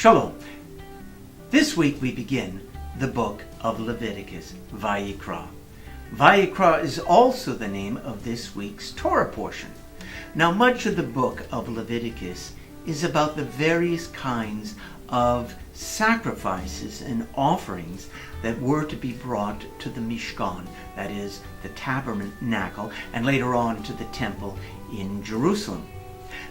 Shalom. This week we begin the book of Leviticus, Vayikra. Vayikra is also the name of this week's Torah portion. Now, much of the book of Leviticus is about the various kinds of sacrifices and offerings that were to be brought to the Mishkan, that is, the tabernacle, and later on to the temple in Jerusalem.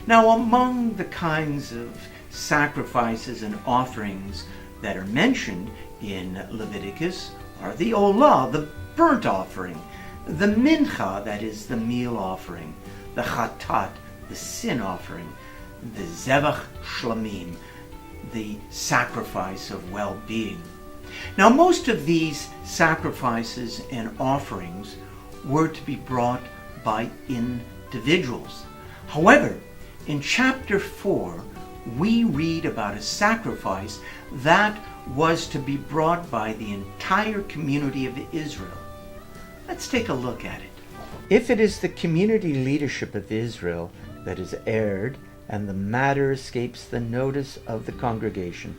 Now, among the kinds of sacrifices and offerings that are mentioned in Leviticus are the Olah, the burnt offering, the Mincha, that is the meal offering, the Chatat, the sin offering, the Zevach Shlamim, the sacrifice of well-being. Now, most of these sacrifices and offerings were to be brought by individuals. However, in chapter 4, we read about a sacrifice that was to be brought by the entire community of Israel. Let's take a look at it. If it is the community leadership of Israel that is erred, and the matter escapes the notice of the congregation,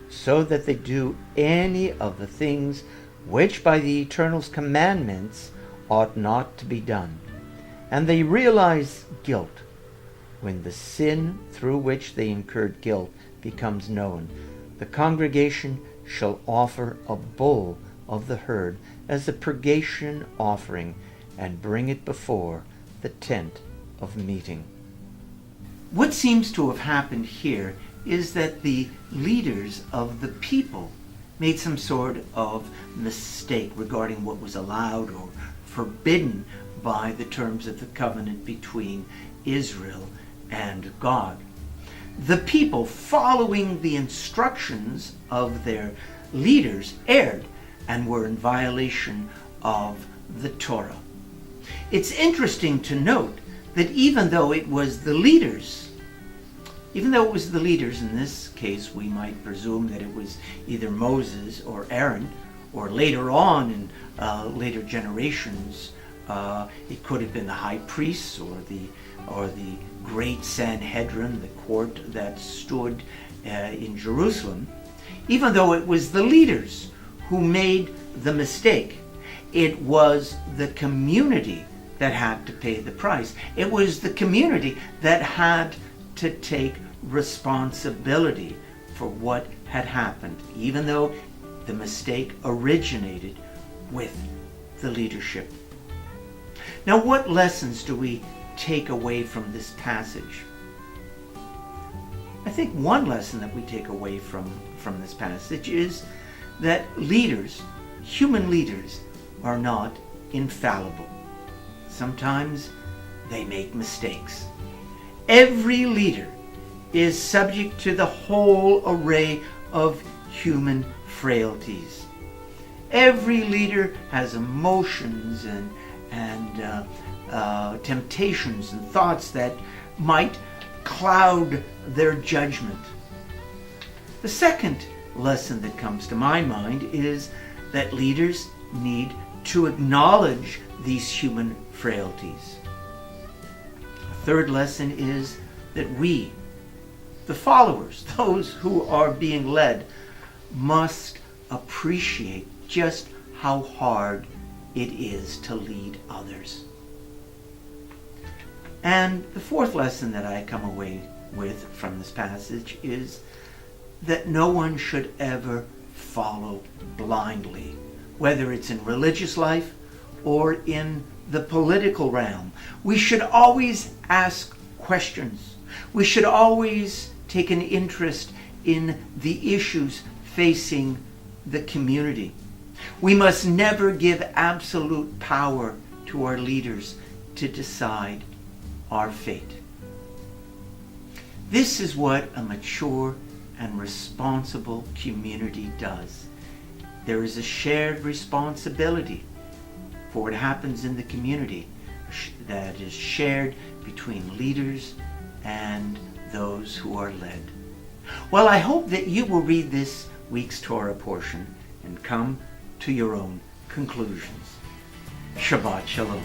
so that they do any of the things which by the Eternal's commandments ought not to be done, and they realize guilt, when the sin through which they incurred guilt becomes known, the congregation shall offer a bull of the herd as a purgation offering, and bring it before the tent of meeting. What seems to have happened here is that the leaders of the people made some sort of mistake regarding what was allowed or forbidden by the terms of the covenant between Israel and God. The people, following the instructions of their leaders, erred and were in violation of the Torah. It's interesting to note that even though it was the leaders, in this case, we might presume that it was either Moses or Aaron, or later on in later generations, it could have been the high priests or the great Sanhedrin, the court that stood in Jerusalem. Even though it was the leaders who made the mistake, it was the community that had to pay the price. It was the community that had to take responsibility for what had happened, even though the mistake originated with the leadership. Now, what lessons do we take away from this passage? I think one lesson that we take away from this passage is that leaders, human leaders, are not infallible. Sometimes they make mistakes. Every leader is subject to the whole array of human frailties. Every leader has emotions and temptations and thoughts that might cloud their judgment. The second lesson that comes to my mind is that leaders need to acknowledge these human frailties. The third lesson is that we, the followers, those who are being led, must appreciate just how hard it is to lead others. And the fourth lesson that I come away with from this passage is that no one should ever follow blindly, whether it's in religious life or in the political realm. We should always ask questions. We should always take an interest in the issues facing the community. We must never give absolute power to our leaders to decide our fate. This is what a mature and responsible community does. There is a shared responsibility for what happens in the community that is shared between leaders and those who are led. Well, I hope that you will read this week's Torah portion and come to your own conclusions. Shabbat Shalom.